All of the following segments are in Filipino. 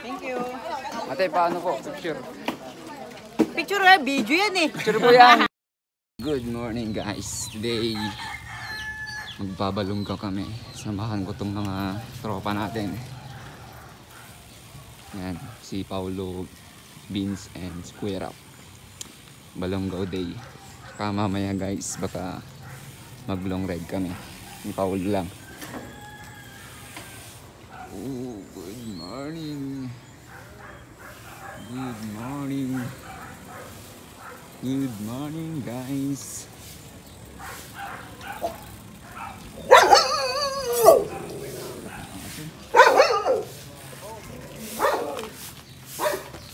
Thank you. Ate, paano po? Picture. Picture eh, video yan eh. Picture po yan. Good morning guys. Today, magbabalunggaw kami. Samahan ko tong mga tropa natin. Yan, si Paulo, Beans, and Square Up. Balunggaw day. Saka mamaya guys, baka mag long ride kami. Ni Paulo lang. Oh, good morning. Good morning. Good morning guys.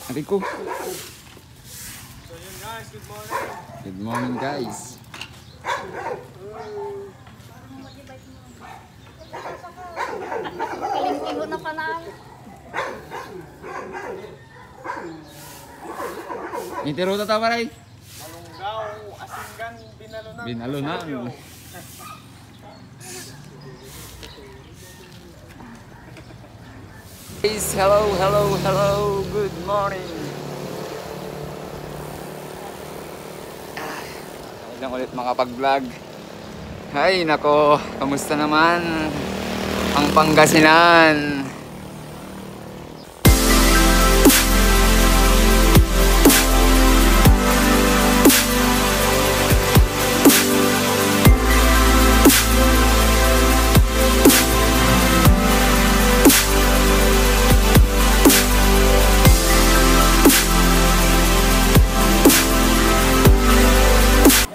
Rico. So yun guys, good morning. Good morning guys. Kaling-tingo na pa namin. Nitiruta ta paray. Malunggaw, Asinggan, Binalunan. Binalunan. Guys, hello. Good morning. Lang ulit makapag-vlog. Hay nako, kamusta naman ang Pangasinan?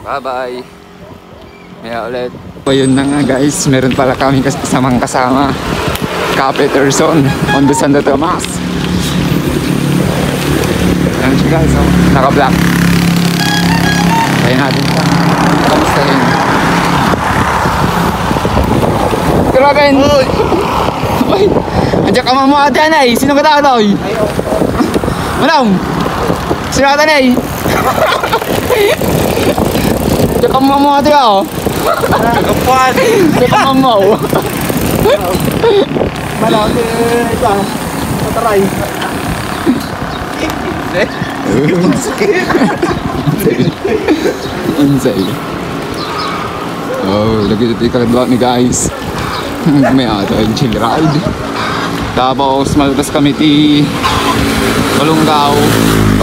Bye-bye. Maya ulit. So yun na nga guys, meron pala kami kasamang kasama. Ka Peterson on the Santo Tomas. Yan siya guys, oh. Naka-black. Kaya natin sa kamusta rin. Kiragan! Uy! Andiyan ka mama ate anay! Sino ka tao toy? Manong! Sino ka tanay? Cek kamu mau hati kau? Kapan? Cek kamu mau? Mana si Bang? Materai. Insay. Oh, lagi titikal doang nih guys. May ato yung chill ride. Tapos malabas kami ti Balunggaw.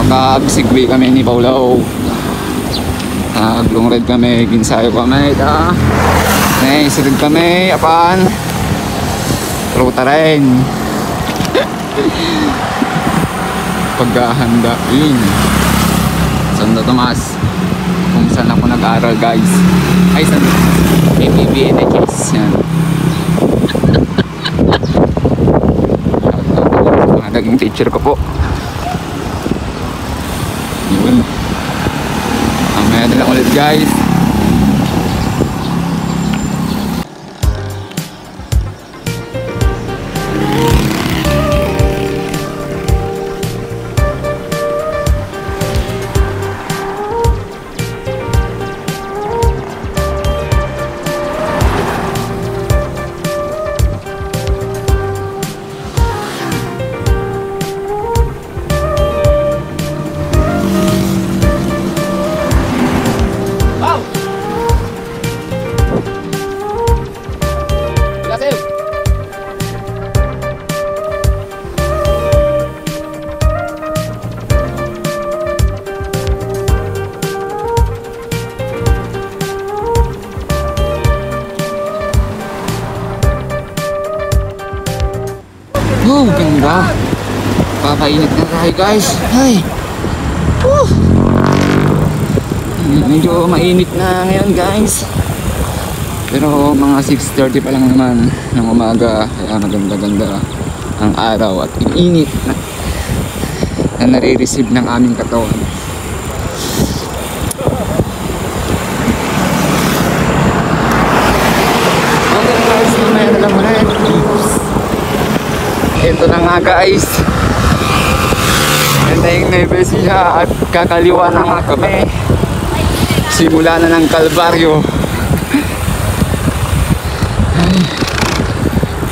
Pagka-bisigwi kami ni Paulo. Long ride kami, ginsayo kami, sirig kami, apan ruta rin. Paghahanda yun Santo Tomas, kung saan ako nag-aaral guys. Ay, Santo APB NHS yan. Mga naging teacher ko po yun. Mamaya na lang ulit guys. Oh, ganda. Papainit na tayo guys. Ay. Medyo mainit na ngayon guys. Pero mga 6:30 pa lang naman ng umaga. Kaya maganda-ganda ang araw at init na nare-receive ng aming katawan. Okay guys, mamaya na lang ulit. Ito na nga guys. Ganda yung Nevesia at kakaliwa na nga kami. Simula na ng Kalbaryo.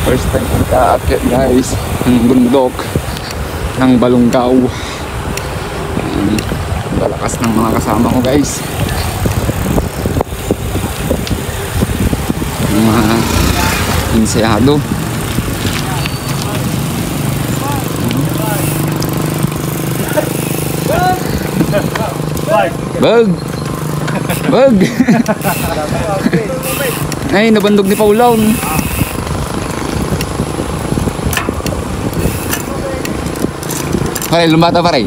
First time kaakyat guys ng bundok. ng Balunggaw. Ayan, balakas ng mga kasama ko guys. Mga insayado. Bag! Bag! Ay, nabandog ni Paulaw. Pare, lumata pare.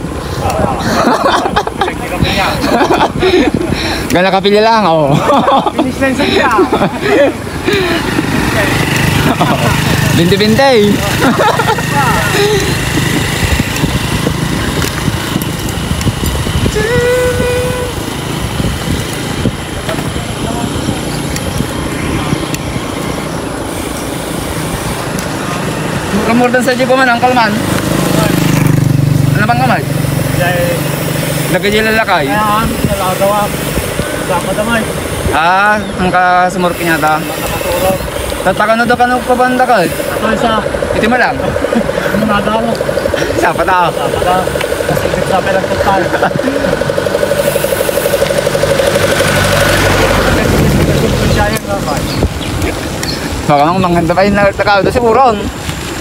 Gana kapilya lang, oh. Finish line siya. 20-20. Kamordan sa jeep man, angkal man. Ano bang kamay? Lagay lalakay. Kaya nalagawa. Dapat damay. Ah, ang kasumurki niya ta. Tataka na daw ka nung pabanda ka. Ito isa. Iti mo lang. Nadalo. Sapa tao. Dapat na. Kasi sa perang total. Baka nang manganda pa yung nagtakaw doon si Buron.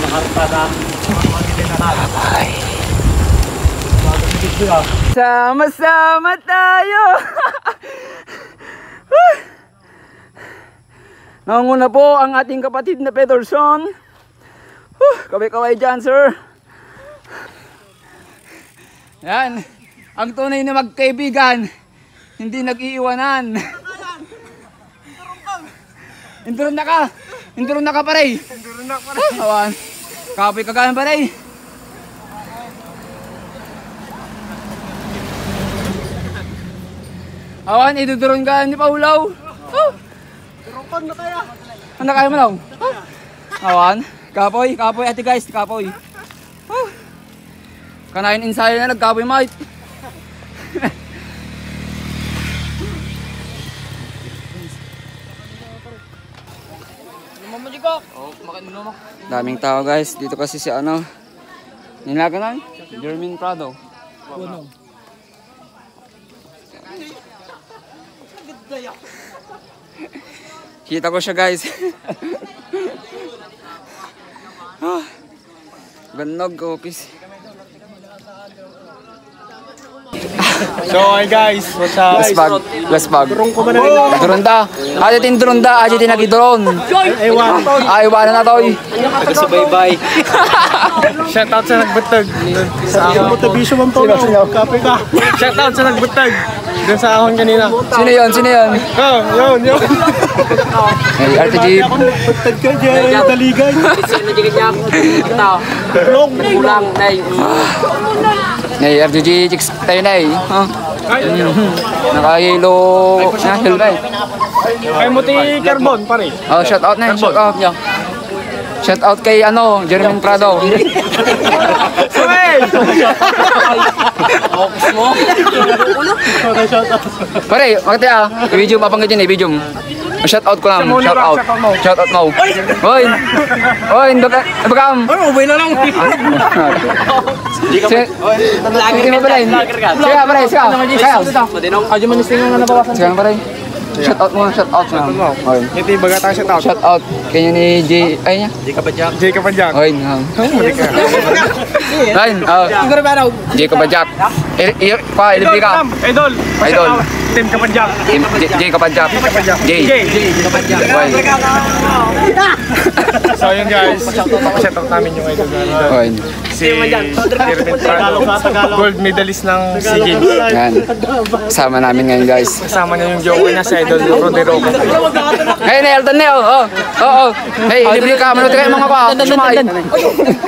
Nakartada. Ay. Sama-sama tayo. Nanguna po ang ating kapatid na Peterson. Kaway-kaway dyan, sir. Yan. Ang tunay na magkaibigan, hindi nag-iiwanan. Induron na ka. Induron na ka, pare. Induron na pare. Awan. Kapoy kagayan, pare. Awan, iduduron ka ni Paulaw. Turungkon na kaya. Ano kaya mo lang? Awan. Kapoy, kapoy, ate guys, kapoy. Kanain ensayo na nagkapoy, mate. Daming tao guys, dito kasi si ano, nilaganan, Jermin Prado. Kita ko siya guys. Ganog, okis. So hi guys, what's up? Last bag. Turong ko man na rin. Durunda. Ajitin durunda, ajitin nagiduron. Ewan. Ay, wala na to. Bye-bye. Shout out sa nagbutag. Sa motivation mo to. Kape ka. Shout out sa nagbutag. Doon sa ahon kanina. Sino yun? Sino yun? Oh, yun. Ay, RTG. Butag ka dyan. Daligay. Sino dikit niya? Ito. Kulang na Ay, RTG chicks tayo na eh. Nakahilo na hill na eh. Ay mo ti carbon pare. Oh, shout out na. Shout out. Shout out kay ano, Jermin Prado. focus mo. Pare, makati ah. I-video mapanggit yun eh, video. Shout out ko lang. Shout out. Shout out mo. Hoy. Hoy, bagam. Ano, ubay na lang. Sige mo pala. Sige pare, sige. Adyo man istingan na nabawasan. Sige pare. Shout out mo, shout out mo. Hoy. Iti baga tayo shout out. Shout out kanya ni J, ay niya. J Kapanjak. Hoy, Ryan, Siguro ba raw? J Kapajak. Pa, ilipin ka. Idol. Idol. Team Kapanjak. J Kapajak. J. Hoy. So yun guys, shout out namin yung idol namin. Hoy. Si Jermin Prado, gold medalist ng SEA Games. Yan. Kasama namin ngayon guys. Kasama niya yung jowa niya sa idol Rodero. Hey, Nelton Neo. Oh. Oo. Hey, ilipin ka. Manood kayo mga pa. Sumay.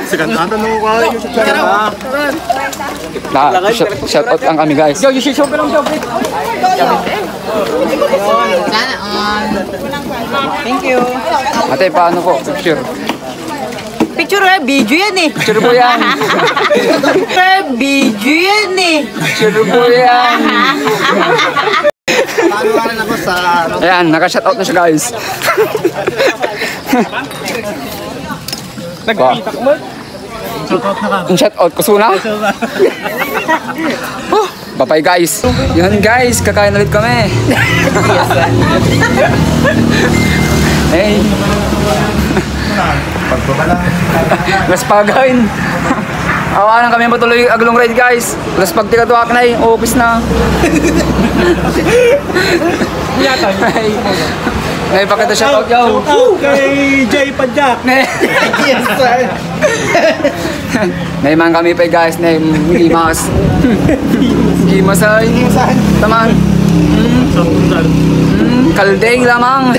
Sigantatan mo ko yung Shout out ang kami guys. Yo, you should show ka lang, Thank you. Ate, paano po? Picture. Picture eh, video yan eh. Picture po yan. Video yan eh. Picture po yan. Ayan, naka-shout out na siya guys. Nagkita ko mo? Ang shoutout ko suna. Bye guys. Yun guys, kakain ulit kami. Hey. Mas pagawin. Awanan kami matuloy aglong ride guys. Plus pag tikatuwak na office na. Ngayon pakita shoutout yaw. Kay Jay Padjak. Yes, sir. Ngayon kami pa guys na Gimas. Gimas ay taman. Kaldeng lamang.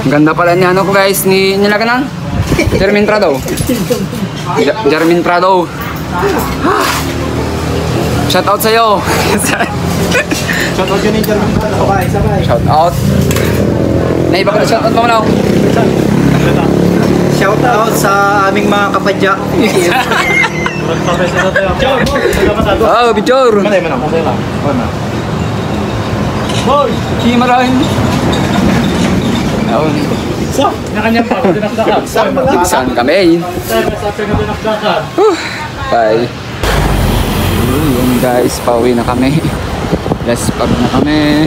Ganda pala ni ano ko guys ni nilaganan. Jermin Prado. Jermin Prado. Shout out sa'yo. Shout out yun yung Jermin Prado. Shout out. Naiba ka na shout out mo na. Shout out sa aming mga kapadya. Oh, picture. Boy! Kimarahin. Ayun. Nakanyang pa, dinakdakan. Saan kami? Bye. Yun guys, pauwi na kami. Last pub na kami.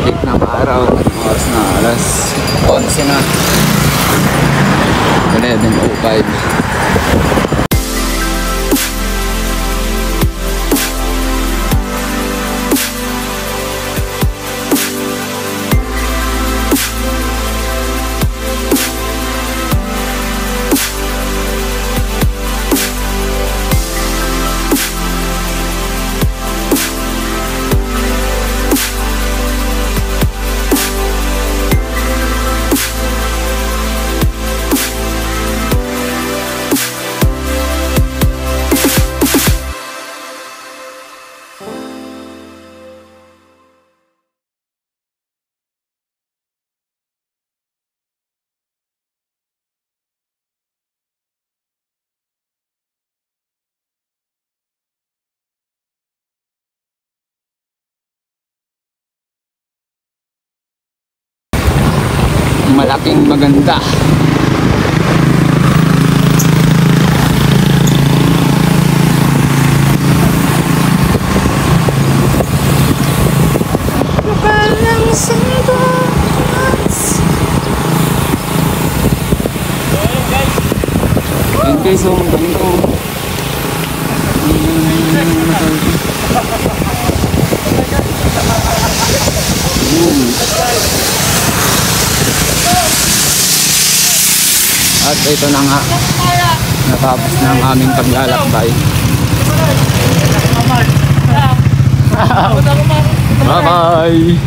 Late na araw. Oras na alas 11 na. 11:05. Malaking maganda. Ayun guys, oh, ganito. At ito na nga, natapos na ang aming paglalakbay. Bye bye!